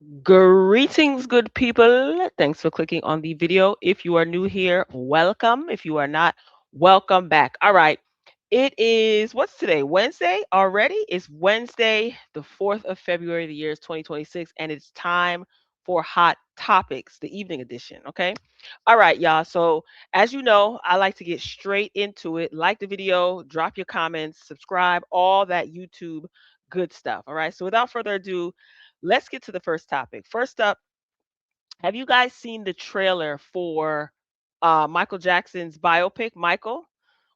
Greetings, good people. Thanks for clicking on the video. If you are new here, welcome. If you are not, welcome back. All right. It is, what's today? Wednesday already? It's Wednesday, the 4th of February, the year is 2026, and it's time for Hot Topics, the evening edition. Okay. All right, y'all. So, as you know, I like to get straight into it. Like the video, drop your comments, subscribe, all that YouTube good stuff. All right. So, without further ado, let's get to the first topic. First up, have you guys seen the trailer for Michael Jackson's biopic, Michael?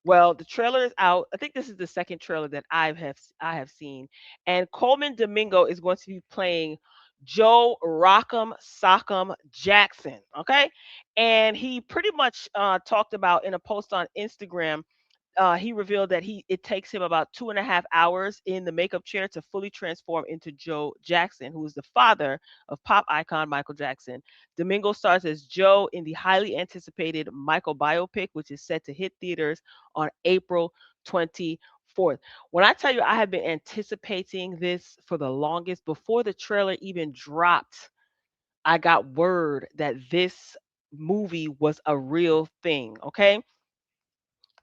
Well, the trailer is out. I think this is the second trailer that I have seen, and Coleman Domingo is going to be playing Joe Rock'em Sock'em Jackson. Okay, and he pretty much talked about in a post on Instagram, he revealed that it takes him about 2.5 hours in the makeup chair to fully transform into Joe Jackson, who is the father of pop icon Michael Jackson. Domingo stars as Joe in the highly anticipated Michael biopic, which is set to hit theaters on April 24th. When I tell you I have been anticipating this for the longest, before the trailer even dropped, I got word that this movie was a real thing. Okay,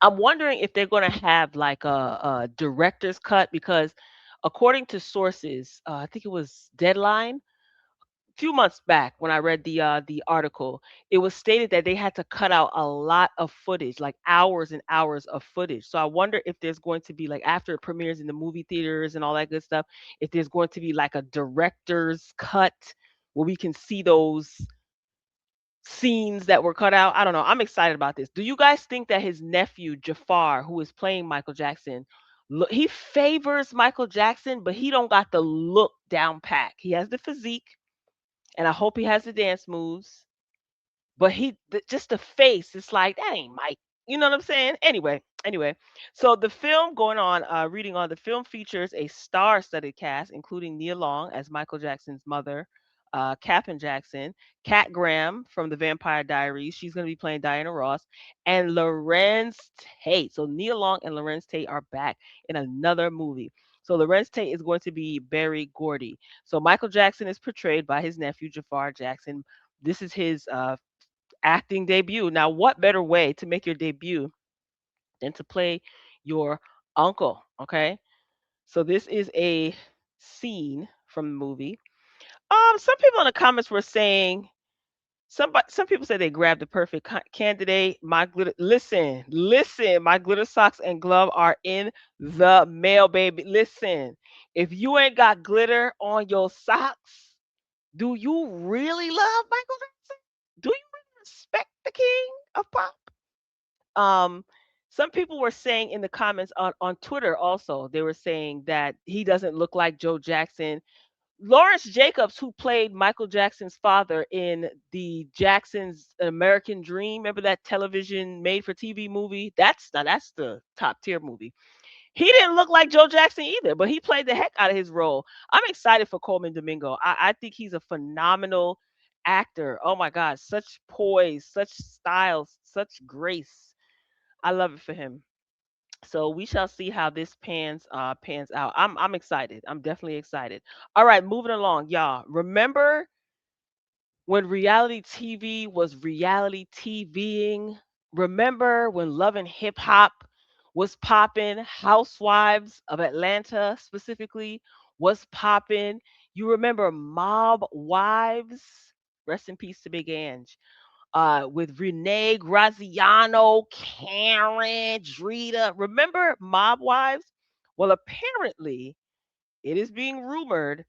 I'm wondering if they're going to have like a director's cut, because according to sources, I think it was Deadline, a few months back when I read the article, it was stated that they had to cut out a lot of footage, like hours and hours of footage. So I wonder if there's going to be, like, after it premieres in the movie theaters and all that good stuff, if there's going to be like a director's cut where we can see those scenes that were cut out. I don't know. I'm excited about this. Do you guys think that his nephew Jafar, who is playing Michael Jackson, he favors Michael Jackson, but he don't got the look down pat. He has the physique, and I hope he has the dance moves. But just the face, it's like that ain't Mike. You know what I'm saying? Anyway. So the film going on, reading on, the film features a star-studded cast, including Nia Long as Michael Jackson's mother, Captain Jackson, Kat Graham from The Vampire Diaries. She's going to be playing Diana Ross, and Lorenz Tate. So Nia Long and Lorenz Tate are back in another movie. So Lorenz Tate is going to be Barry Gordy. So Michael Jackson is portrayed by his nephew Jafar Jackson. This is his acting debut. Now, what better way to make your debut than to play your uncle? Okay, so this is a scene from the movie. Some people in the comments were saying, some people say they grabbed the perfect candidate. My glitter, listen, my glitter socks and glove are in the mail, baby. Listen, if you ain't got glitter on your socks, do you really love Michael Jackson? Do you really respect the king of pop? Um, some people were saying in the comments on Twitter also, they were saying that he doesn't look like Joe Jackson. Lawrence Jacobs, who played Michael Jackson's father in the Jackson's American Dream, remember that television made for TV movie? That's the top tier movie. He didn't look like Joe Jackson either, but he played the heck out of his role. I'm excited for Coleman Domingo. I think he's a phenomenal actor. Oh my God, such poise, such style, such grace. I love it for him. So we shall see how this pans out. I'm excited. I'm definitely excited. All right, moving along, y'all. Remember when reality TV was reality TVing? Remember when Love and Hip Hop was popping? Housewives of Atlanta specifically was popping. You remember Mob Wives? Rest in peace to Big Ange, with Renee Graziano, Karen, Drita. Remember Mob Wives? Well, apparently, it is being rumored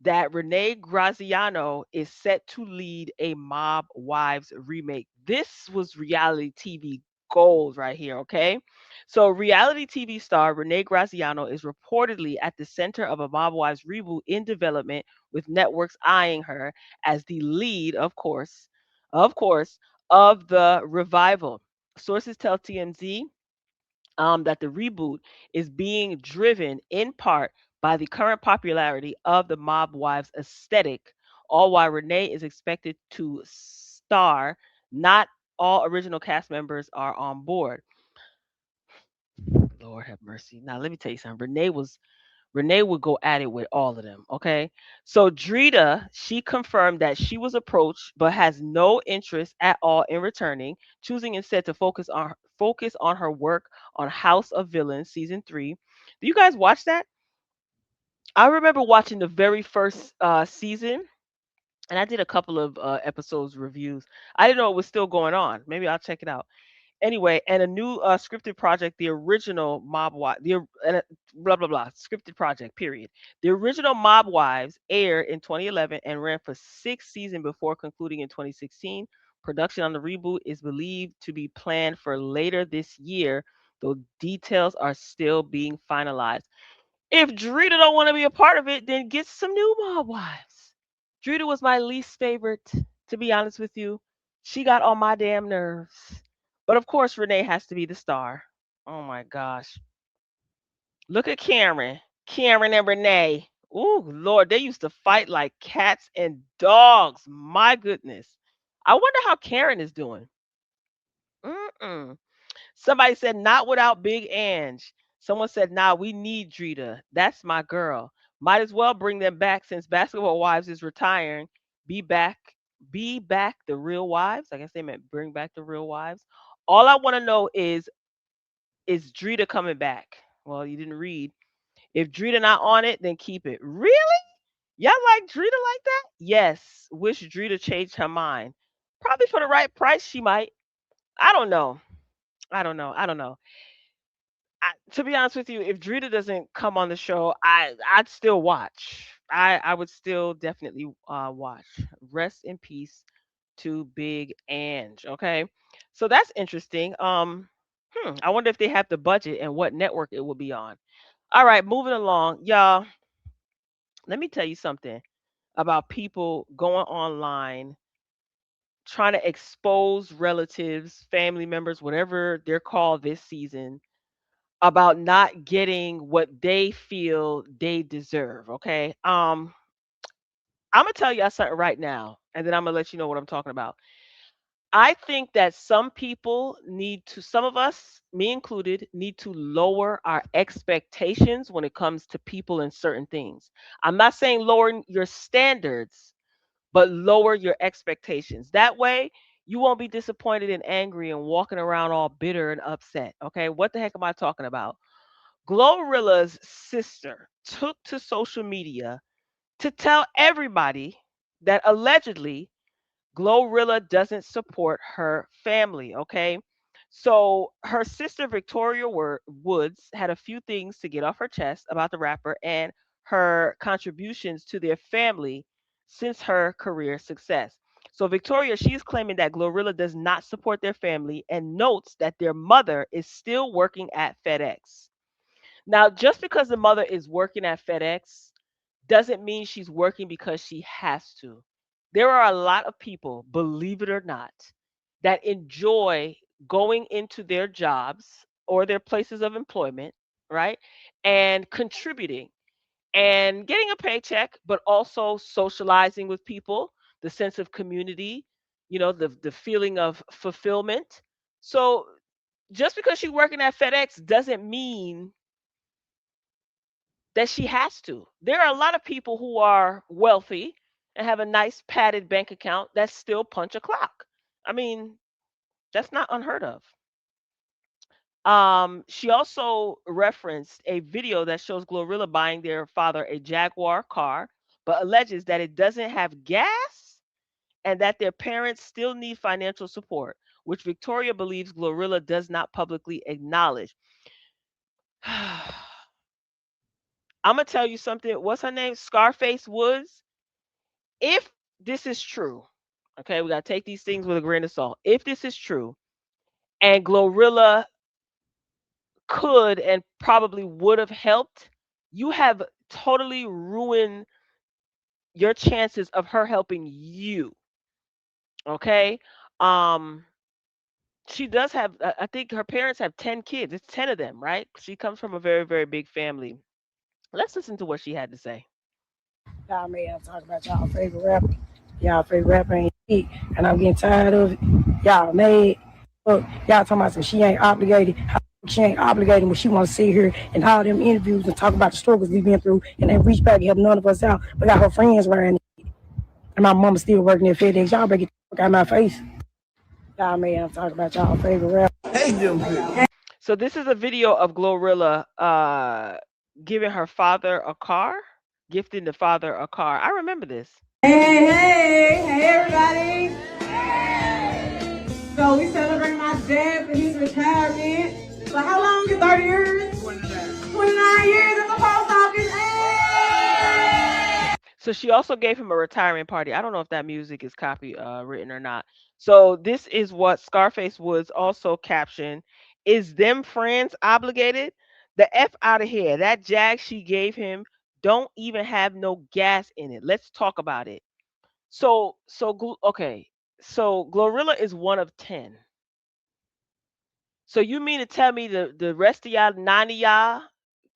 that Renee Graziano is set to lead a Mob Wives remake. This was reality TV gold right here, okay? So, reality TV star Renee Graziano is reportedly at the center of a Mob Wives reboot in development, with networks eyeing her as the lead, of course, of the revival. Sources tell TMZ that the reboot is being driven in part by the current popularity of the Mob Wives aesthetic, all while Renee is expected to star. Not all original cast members are on board. Lord have mercy. Now, let me tell you something. Renee would go at it with all of them. Okay. So Drita, she confirmed that she was approached but has no interest at all in returning, choosing instead to focus on her work on House of Villains season 3. Do you guys watch that? I remember watching the very first season, and I did a couple of episodes reviews. I didn't know it was still going on. Maybe I'll check it out. Anyway, and a new scripted project, the original Mob Wives, blah blah blah, scripted project. Period. The original Mob Wives aired in 2011 and ran for 6 seasons before concluding in 2016. Production on the reboot is believed to be planned for later this year, though details are still being finalized. If Drita don't want to be a part of it, then get some new Mob Wives. Drita was my least favorite, to be honest with you. She got on my damn nerves. But of course, Renee has to be the star. Oh my gosh. Look at Karen. Karen and Renee. Ooh, Lord, they used to fight like cats and dogs. My goodness. I wonder how Karen is doing. Mm-mm. Somebody said, not without Big Ange. Someone said, nah, we need Drita. That's my girl. Might as well bring them back since Basketball Wives is retiring. Be back. Be back the real wives. I guess they meant bring back the real wives. All I want to know is Drita coming back? Well, you didn't read. If Drita not on it, then keep it. Really? Y'all like Drita like that? Yes. Wish Drita changed her mind. Probably for the right price, she might. I don't know. I don't know. I don't know. To be honest with you, if Drita doesn't come on the show, I'd still watch. I would still definitely watch. Rest in peace to Big Ange. Okay, so that's interesting. I wonder if they have the budget and what network it will be on. All right, moving along, y'all. Let me tell you something about people going online trying to expose relatives, family members, whatever they're called this season, about not getting what they feel they deserve. Okay. I'm gonna tell y'all something right now, and then I'm gonna let you know what I'm talking about. I think that some of us, me included, need to lower our expectations when it comes to people and certain things. I'm not saying lowering your standards, but lower your expectations. That way, you won't be disappointed and angry and walking around all bitter and upset. Okay. What the heck am I talking about? GloRilla's sister took to social media to tell everybody that allegedly GloRilla doesn't support her family, okay? So her sister Victoria Woods had a few things to get off her chest about the rapper and her contributions to their family since her career success. So Victoria, she's claiming that GloRilla does not support their family and notes that their mother is still working at FedEx. Now, just because the mother is working at FedEx doesn't mean she's working because she has to. There are a lot of people, believe it or not, that enjoy going into their jobs or their places of employment, right? And contributing and getting a paycheck, but also socializing with people, the sense of community, the feeling of fulfillment. So just because she's working at FedEx doesn't mean that she has to. There are a lot of people who are wealthy and have a nice padded bank account that still punch a clock. I mean, that's not unheard of. She also referenced a video that shows GloRilla buying their father a Jaguar car, but alleges that it doesn't have gas and that their parents still need financial support, which Victoria believes GloRilla does not publicly acknowledge. I'm gonna tell you something. What's her name? Scarface Woods. If this is true, okay, we got to take these things with a grain of salt. If this is true, and GloRilla could and probably would have helped, you have totally ruined your chances of her helping you. Okay. Um, she does have, I think her parents have 10 kids. It's 10 of them, right? She comes from a very, very big family. Let's listen to what she had to say. Y'all made up talk about y'all favorite rapper. Y'all favorite rapper ain't shit, and I'm getting tired of it. Y'all made. Look, y'all talking about some she ain't obligated. How She ain't obligated when she want to sit here and all them interviews and talk about the struggles we been through and then reach back and help none of us out. But got her friends wearing it. And my mama still working at FedEx. Y'all better get the fuck out of my face. Y'all may have talk about y'all favorite rap. So this is a video of GloRilla giving her father a car, gifting the father a car. I remember this. Hey, everybody. So we celebrate my dad for his retirement. For how long? 30 years? 29 years at the post office. Hey! So she also gave him a retirement party. I don't know if that music is copy written or not. So this is what Scarface Woods also captioned: "Is them friends obligated? The F out of here. That Jag she gave him don't even have no gas in it. Let's talk about it." Okay. So GloRilla is one of 10. So you mean to tell me the rest of y'all, 9 of y'all,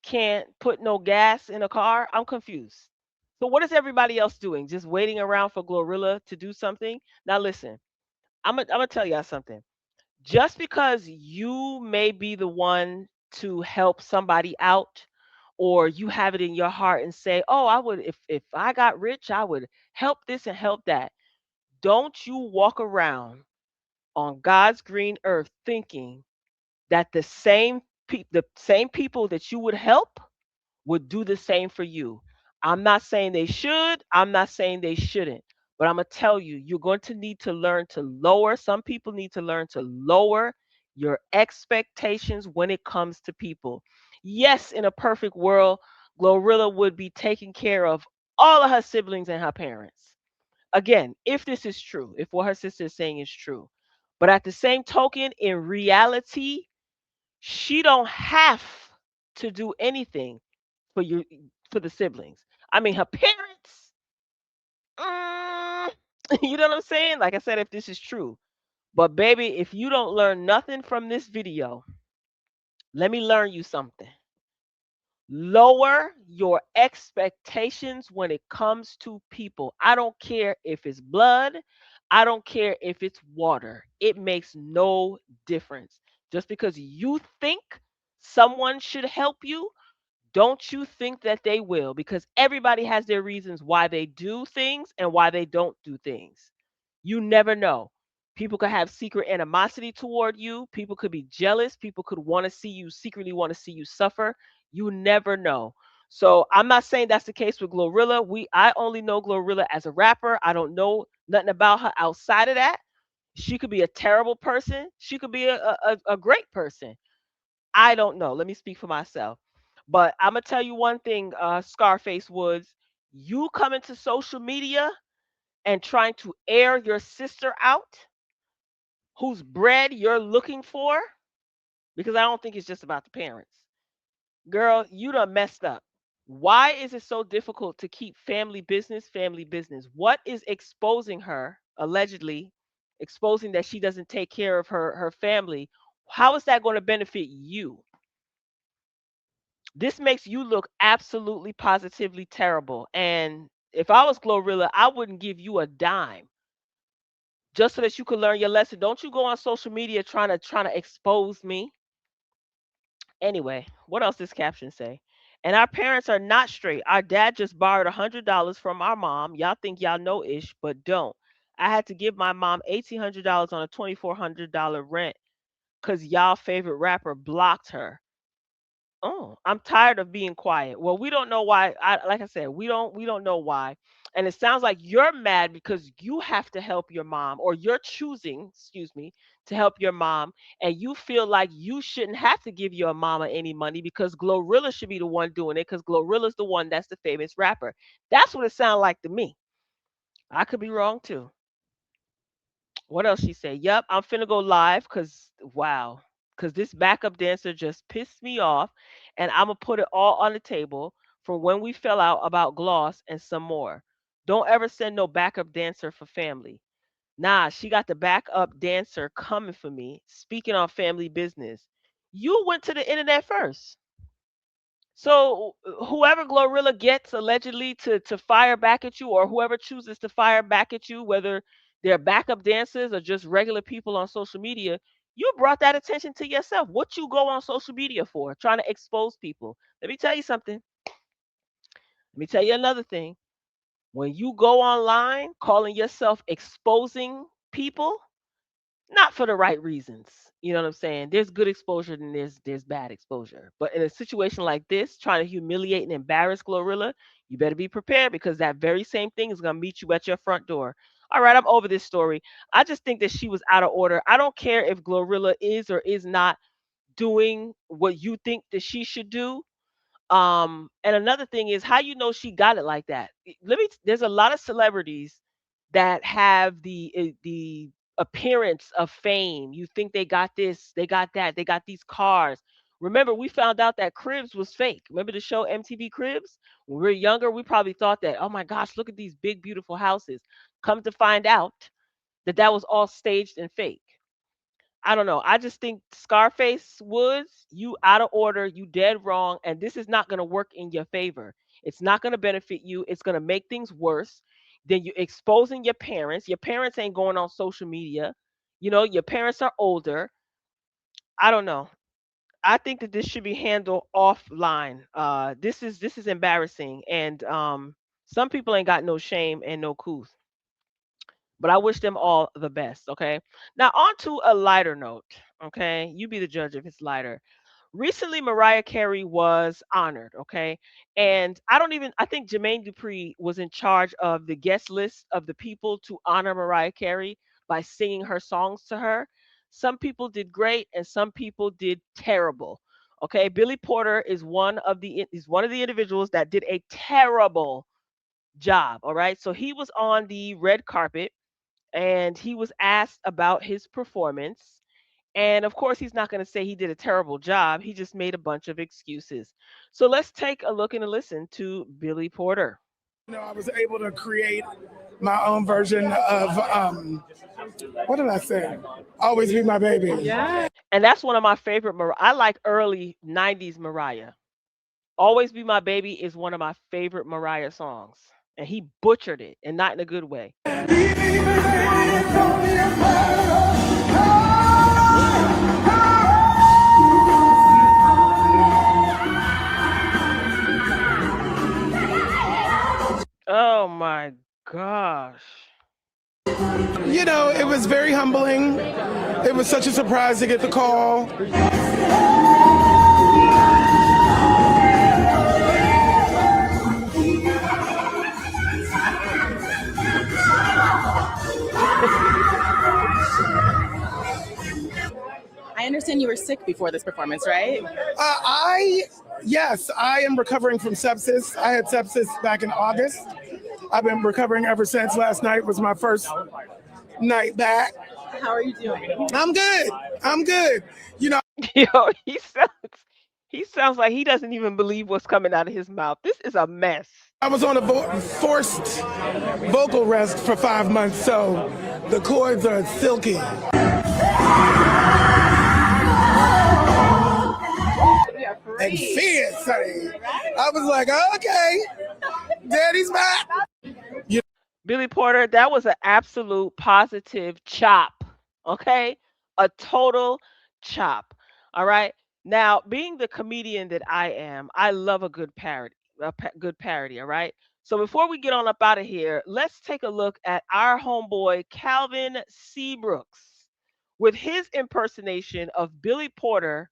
can't put no gas in a car? I'm confused. So what is everybody else doing? Just waiting around for GloRilla to do something? Now listen, I'm gonna tell y'all something. Just because you may be the one to help somebody out, or you have it in your heart and say, "Oh, I would if I got rich, I would help this and help that." Don't you walk around on God's green earth thinking that the same people that you would help would do the same for you. I'm not saying they should, I'm not saying they shouldn't, but I'm going to tell you, you're going to need to learn to lower, some people need to learn to lower your expectations when it comes to people. Yes, in a perfect world, GloRilla would be taking care of all of her siblings and her parents. Again, if this is true, if what her sister is saying is true. But at the same token, in reality, she don't have to do anything for you, for the siblings. I mean, her parents. mm, you know what I'm saying? Like I said, if this is true. But baby, if you don't learn nothing from this video, let me learn you something. Lower your expectations when it comes to people. I don't care if it's blood. I don't care if it's water. It makes no difference. Just because you think someone should help you, don't you think that they will, because everybody has their reasons why they do things and why they don't do things. You never know. People could have secret animosity toward you. People could be jealous. People could want to see you, secretly want to see you suffer. You never know. So I'm not saying that's the case with GloRilla. I only know GloRilla as a rapper. I don't know nothing about her outside of that. She could be a terrible person. She could be a great person. I don't know. Let me speak for myself. But I'm gonna tell you one thing, Scarface Woods. You come into social media and trying to air your sister out, whose bread you're looking for, because I don't think it's just about the parents. Girl, you done messed up. Why is it so difficult to keep family business family business? What is exposing her, allegedly exposing that she doesn't take care of her family? How is that going to benefit you? This makes you look absolutely positively terrible. And if I was GloRilla, I wouldn't give you a dime just so that you could learn your lesson. Don't you go on social media trying to expose me. Anyway, what else does caption say? And our parents are not straight. Our dad just borrowed $100 from our mom. Y'all think y'all know ish, but don't. I had to give my mom $1,800 on a $2,400 rent because y'all favorite rapper blocked her. Oh, I'm tired of being quiet. Well, we don't know why. Like I said, we don't know why. And it sounds like you're mad because you have to help your mom, or you're choosing, excuse me, to help your mom, and you feel like you shouldn't have to give your mama any money because GloRilla should be the one doing it because GloRilla's the one that's the famous rapper. That's what it sounds like to me. I could be wrong too. What else she say? Yep, I'm finna go live because wow, because this backup dancer just pissed me off, and I'm gonna put it all on the table from when we fell out about gloss and some more. Don't ever send no backup dancer for family. Nah, she got the backup dancer coming for me. Speaking on family business, you went to the internet first. So whoever GloRilla gets allegedly to fire back at you, or whoever chooses to fire back at you, whether they're backup dancers or just regular people on social media, You brought that attention to yourself. What you go on social media for? Trying to expose people. Let me tell you something. Let me tell you another thing. When you go online calling yourself exposing people, not for the right reasons. You know what I'm saying? There's good exposure and there's bad exposure. But in a situation like this, trying to humiliate and embarrass GloRilla, you better be prepared because that very same thing is gonna meet you at your front door. All right, I'm over this story. I just think that she was out of order. I don't care if GloRilla is or is not doing what you think that she should do. And another thing is how you know she got it like that. There's a lot of celebrities that have the appearance of fame. You think they got this, they got that, they got these cars. Remember, we found out that Cribs was fake. Remember the show MTV Cribs? When we were younger, we probably thought that, oh my gosh, look at these big, beautiful houses. Come to find out that that was all staged and fake. I don't know. I just think Scarface Woods, you out of order, you dead wrong, and this is not going to work in your favor. It's not going to benefit you. It's going to make things worse. Then you exposing your parents. Your parents ain't going on social media. You know, your parents are older. I don't know. I think that this should be handled offline. This is embarrassing, and some people ain't got no shame and no couth. But I wish them all the best. Okay. Now on to a lighter note. Okay, you be the judge if it's lighter. Recently, Mariah Carey was honored. Okay, and I think Jermaine Dupri was in charge of the guest list of the people to honor Mariah Carey by singing her songs to her. Some people did great, and some people did terrible. Okay, Billy Porter is one of the individuals that did a terrible job. All right, so he was on the red carpet and he was asked about his performance. And of course, he's not going to say he did a terrible job. He just made a bunch of excuses. So let's take a look and a listen to Billy Porter. I was able to create my own version of what did I say? Always Be My Baby. Yeah. And that's one of my favorite. I like early 90s Mariah. Always Be My Baby is one of my favorite Mariah songs. And he butchered it and not in a good way. Oh my gosh. It was very humbling. It was such a surprise to get the call. I understand you were sick before this performance, right? Yes, I am recovering from sepsis. I had sepsis back in August. I've been recovering ever since. Last night was my first night back. How are you doing? I'm good. I'm good. Yo, he sounds like he doesn't even believe what's coming out of his mouth. This is a mess. I was on a forced vocal rest for 5 months, so the chords are silky. And fierce, honey. I was like, okay, Daddy's back. Billy Porter, that was an absolute positive chop. Okay? A total chop. All right? Now, being the comedian that I am, I love a good parody. Good parody, all right? So before we get on up out of here, let's take a look at our homeboy Calvin Seabrooks with his impersonation of Billy Porter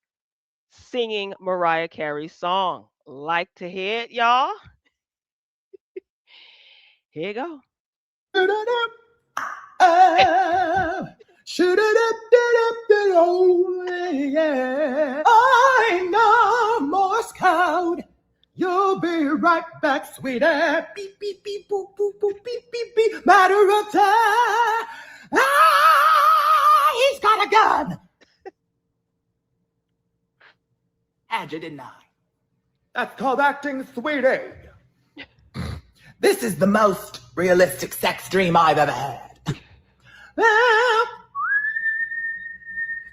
singing Mariah Carey's song. Like to hear it, y'all? Here you go. I know Morse code. You'll be right back, sweetie. Beep, beep, beep, boop, boop, boop, beep, beep, beep. Matter of time. He's got a gun. Had you, didn't I? That's called acting, sweetie. This is the most realistic sex dream I've ever had.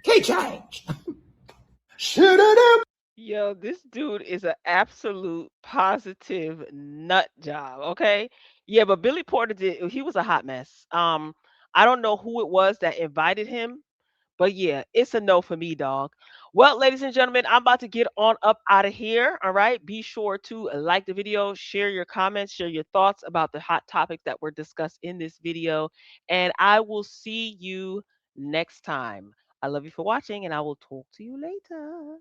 Key change. Shoot it up. Yo, this dude is an absolute positive nut job. Okay. Yeah, but Billy Porter he was a hot mess. I don't know who it was that invited him, But yeah, it's a no for me, dog. Well, ladies and gentlemen, I'm about to get on up out of here. All right. Be sure to like the video, share your comments, share your thoughts about the hot topics that were discussed in this video. And I will see you next time. I love you for watching, and I will talk to you later.